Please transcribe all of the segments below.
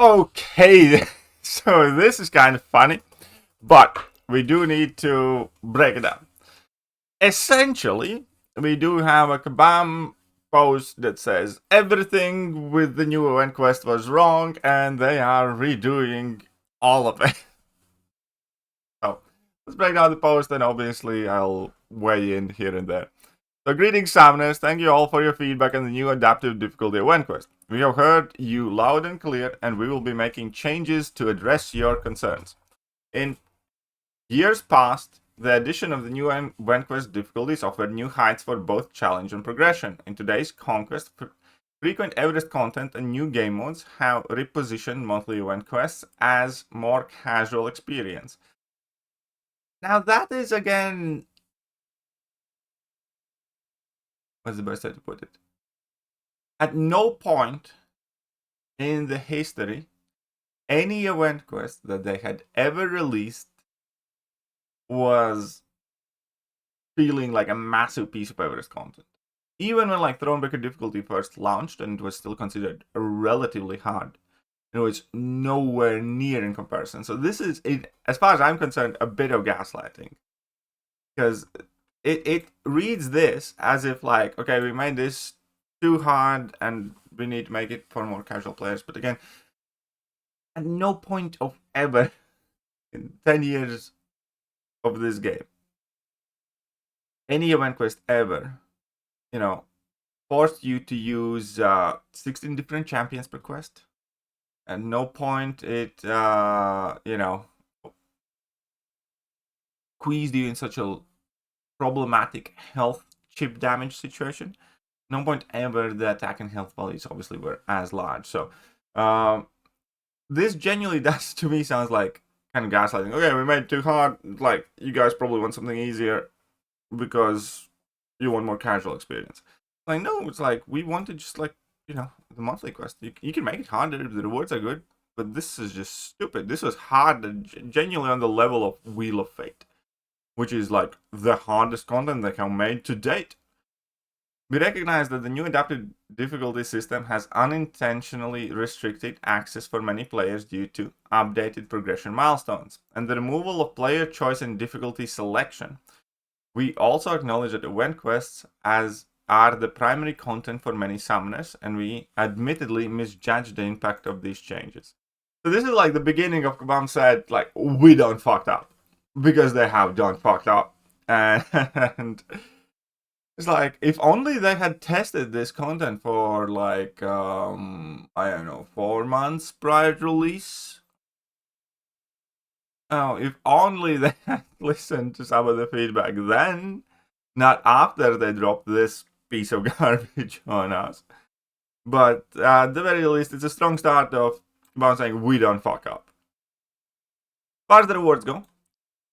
Okay, so this is kind of funny, but we do need to break it down. Essentially, we do have a Kabam post that says everything with the new event quest was wrong and they are redoing all of it. So let's break down the post and obviously I'll weigh in here and there. So greetings Summoners, thank you all for your feedback on the new adaptive difficulty event quest. We have heard you loud and clear and we will be making changes to address your concerns. In years past, the addition of the new event quest difficulties offered new heights for both challenge and progression. In today's Conquest, frequent Everest content and new game modes have repositioned monthly event quests as more casual experience. Now that is again, what's the best way to put it? At no point in the history, any event quest that they had ever released was feeling like a massive piece of Everest content. Even when like Thronebreaker difficulty first launched and it was still considered relatively hard, it was nowhere near in comparison. So this is, as far as I'm concerned, a bit of gaslighting. Because it reads this as if like, okay, we made this too hard and we need to make it for more casual players. But again, at no point of ever in 10 years of this game, any event quest ever, forced you to use 16 different champions per quest. At no point it, squeezed you in such a problematic health chip damage situation. No point ever the attack and health values obviously were as large. So this genuinely does to me sounds like kind of gaslighting. Okay, we made it too hard. Like, you guys probably want something easier because you want more casual experience. Like, no, it's like we wanted just like, the monthly quest. You can make it harder if the rewards are good, but this is just stupid. This was hard, genuinely on the level of Wheel of Fate, which is like the hardest content they have made to date. We recognize that the new adaptive difficulty system has unintentionally restricted access for many players due to updated progression milestones and the removal of player choice and difficulty selection. We also acknowledge that event quests are the primary content for many summoners, and we admittedly misjudged the impact of these changes. So this is like the beginning of Kabam said, like, we done fucked up. Because they have done fucked up. And it's like, if only they had tested this content for like, 4 months prior to release. Oh, if only they had listened to some of the feedback then, not after they dropped this piece of garbage on us. But at the very least, it's a strong start of saying we don't fuck up. As far as the rewards go,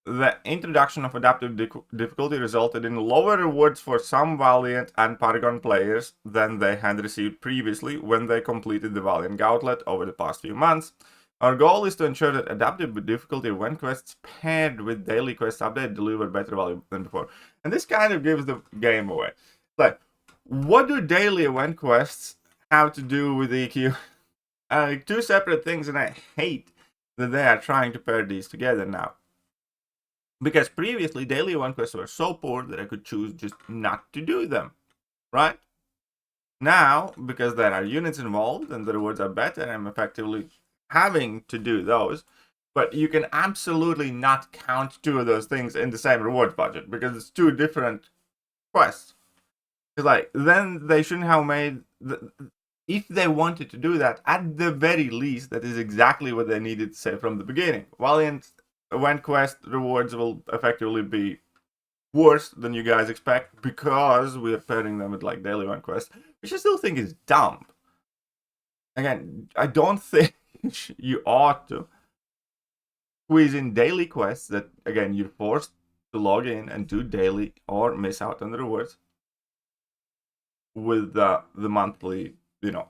the introduction of adaptive difficulty resulted in lower rewards for some Valiant and Paragon players than they had received previously when they completed the Valiant Gauntlet over the past few months. Our goal is to ensure that adaptive difficulty event quests paired with daily quest update deliver better value than before. And this kind of gives the game away. Like, what do daily event quests have to do with EQ? Two separate things, and I hate that they are trying to pair these together now. Because previously, daily event quests were so poor that I could choose just not to do them, right? Now, because there are units involved and the rewards are better, I'm effectively having to do those. But you can absolutely not count two of those things in the same rewards budget because it's two different quests. It's like, then they shouldn't have made... if they wanted to do that, at the very least, that is exactly what they needed to say from the beginning. Valiant event quest rewards will effectively be worse than you guys expect because we are pairing them with like daily event quests, which I still think is dumb. Again, I don't think you ought to squeeze in daily quests that, again, you're forced to log in and do daily or miss out on the rewards with the monthly,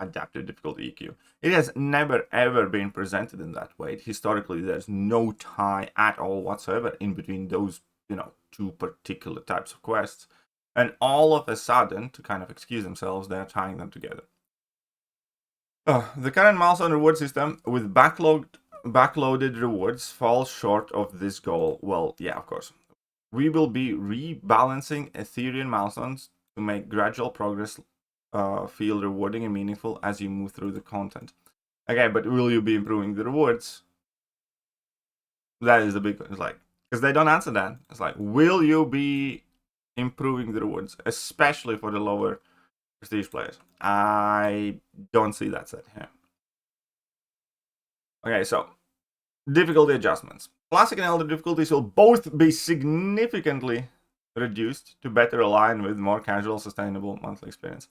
adaptive difficulty EQ. It has never ever been presented in that way. Historically, there's no tie at all whatsoever in between those, two particular types of quests. And all of a sudden, to kind of excuse themselves, they're tying them together. The current milestone reward system with backloaded rewards falls short of this goal. Well, yeah, of course. We will be rebalancing Ethereum milestones to make gradual progress feel rewarding and meaningful as you move through the content. Okay, but will you be improving the rewards? That is the big one. It's like, because they don't answer that. It's like, will you be improving the rewards, especially for the lower prestige players? I don't see that set here. Okay, so difficulty adjustments. Classic and Elder difficulties will both be significantly reduced to better align with more casual, sustainable monthly experience.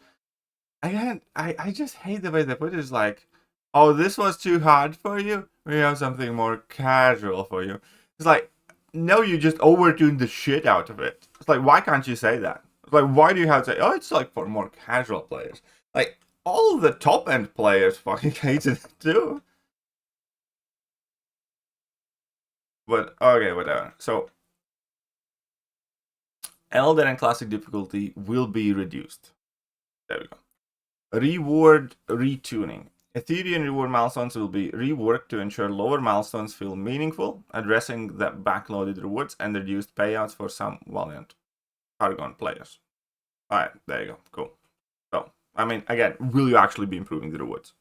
Again, I just hate the way they put it. It's like, oh, this was too hard for you? We have something more casual for you. It's like, no, you just overtuned the shit out of it. It's like, why can't you say that? It's like, why do you have to say, oh, it's like for more casual players? Like, all the top-end players fucking hated it too. But, okay, whatever. So, Elder and Classic difficulty will be reduced. There we go. Reward retuning. Ethereum reward milestones will be reworked to ensure lower milestones feel meaningful, addressing the backloaded rewards and reduced payouts for some Valiant Paragon players. Alright, there you go. Cool. So, I mean, again, will you actually be improving the rewards?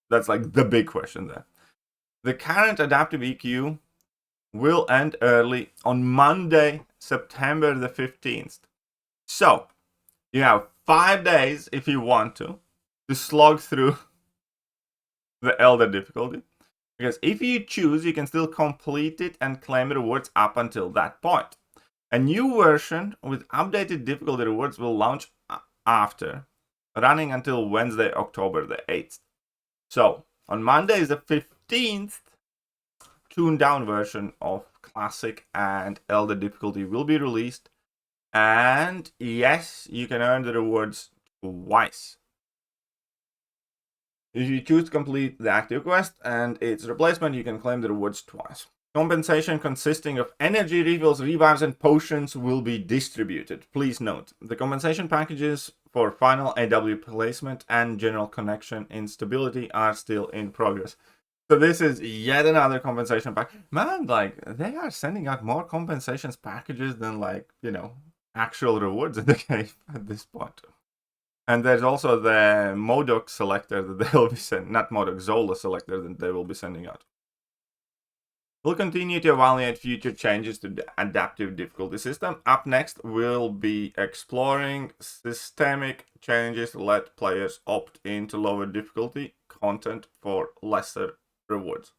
That's like the big question there. The current adaptive EQ will end early on Monday, September the 15th. So, you have 5 days if you want to slog through the Elder difficulty. Because if you choose, you can still complete it and claim rewards up until that point. A new version with updated difficulty rewards will launch after, running until Wednesday, October the 8th. So, on Monday is the 15th, tuned down version of Classic and Elder difficulty will be released. And yes, you can earn the rewards twice. If you choose to complete the active quest and its replacement, you can claim the rewards twice. Compensation consisting of energy refills, revives, and potions will be distributed. Please note, the compensation packages for final AW placement and general connection instability are still in progress. So this is yet another compensation pack. Man, like, they are sending out more compensations packages than, like, you know, actual rewards in the game at this point. And there's also the Modok selector that they will be sending, not Modok, Zola selector that they will be sending out. We'll continue to evaluate future changes to the adaptive difficulty system. Up next, we'll be exploring systemic changes to let players opt into lower difficulty content for lesser rewards.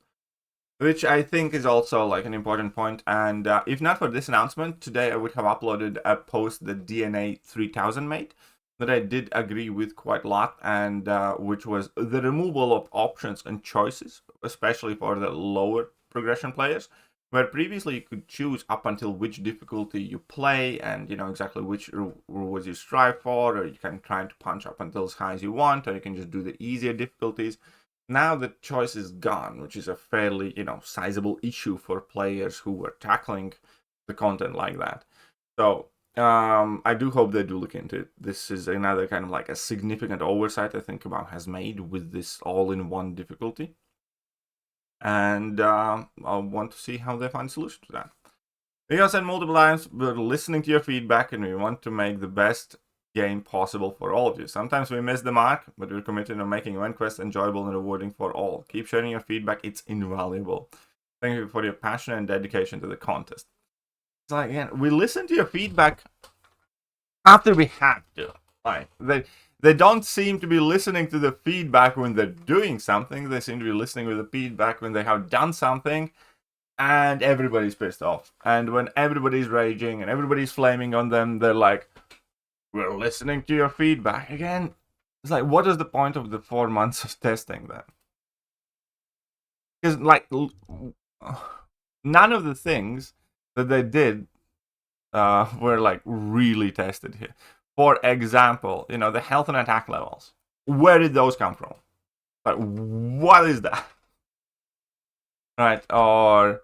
Which I think is also like an important point. And if not for this announcement, today I would have uploaded a post that DNA 3000 made that I did agree with quite a lot, and which was the removal of options and choices, especially for the lower progression players, where previously you could choose up until which difficulty you play and, you know, exactly which rewards you strive for, or you can try to punch up until as high as you want, or you can just do the easier difficulties. Now the choice is gone, which is a fairly, you know, sizable issue for players who were tackling the content like that. So I do hope they do look into it. This is another kind of like a significant oversight I think Kabam has made with this all-in-one difficulty. And I want to see how they find a solution to that. Like I said multiple times, we're listening to your feedback and we want to make the best game possible for all of you. Sometimes we miss the mark, but we're committed to making EventQuest enjoyable and rewarding for all. Keep sharing your feedback, it's invaluable. Thank you for your passion and dedication to the contest. It's like, again, we listen to your feedback after we have to. Like, they don't seem to be listening to the feedback when they're doing something. They seem to be listening with the feedback when they have done something, and everybody's pissed off. And when everybody's raging and everybody's flaming on them, they're like, we're listening to your feedback. Again, it's like, what is the point of the 4 months of testing then? Because, like, none of the things that they did were, like, really tested here. For example, you know, the health and attack levels. Where did those come from? Like, what is that? Right? Or,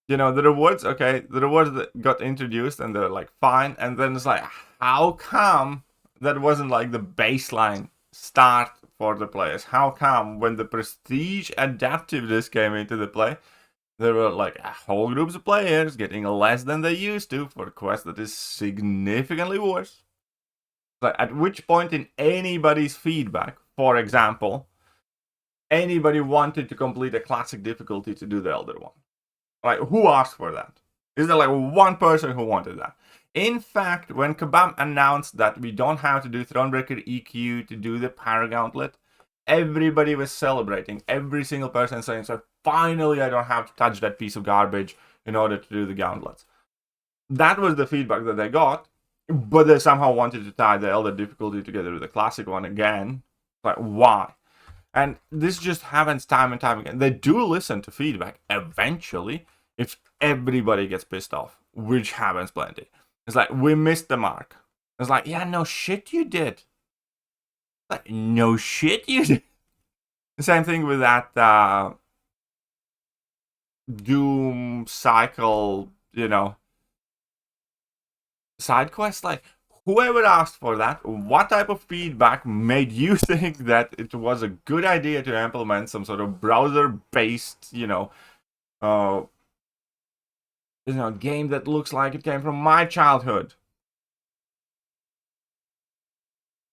you know, the rewards, okay, the rewards that got introduced and they're like, fine. And then it's like, how come that wasn't like the baseline start for the players. How come when the prestige adaptiveness came into the play, there were like whole groups of players getting less than they used to for a quest that is significantly worse? Like, at which point in anybody's feedback, for example, anybody wanted to complete a classic difficulty to do the Elder one? Like, who asked for that? Is there like one person who wanted that? In fact, when Kabam announced that we don't have to do Thronebreaker EQ to do the Paragauntlet, everybody was celebrating. Every single person saying, so finally I don't have to touch that piece of garbage in order to do the gauntlets. That was the feedback that they got, but they somehow wanted to tie the Elder difficulty together with the classic one again. Like, why? And this just happens time and time again. They do listen to feedback eventually if everybody gets pissed off, which happens plenty. It's like, we missed the mark. It's like, yeah, no shit you did. Like, no shit you did. The same thing with that Doom cycle, side quest. Like, whoever asked for that, what type of feedback made you think that it was a good idea to implement some sort of browser-based, game that looks like it came from my childhood?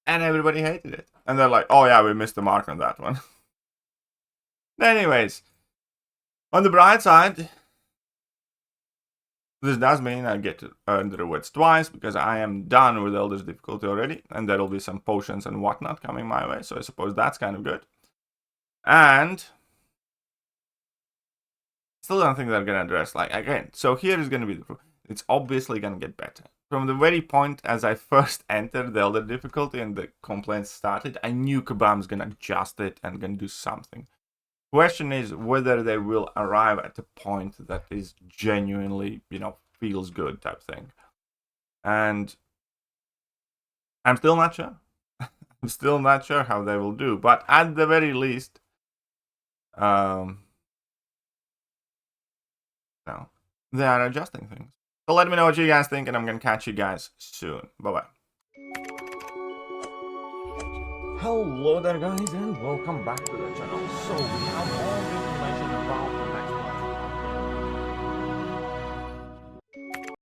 And everybody hated it. And they're like, oh yeah, we missed the mark on that one. Anyways, on the bright side, this does mean I get to earn the rewards twice, because I am done with Elder's difficulty already, and there will be some potions and whatnot coming my way, so I suppose that's kind of good. And still don't think they're gonna address, like, again, so here is gonna be the proof. It's obviously gonna get better. From the very point as I first entered the Elder difficulty and the complaints started, I knew Kabam's gonna adjust it and gonna do something. Question is whether they will arrive at a point that is genuinely, feels good type thing. And I'm still not sure. I'm still not sure how they will do. But at the very least, they are adjusting things. So let me know what you guys think, and I'm going to catch you guys soon. Bye-bye. Hello there, guys, and welcome back to the channel. So we have all the information about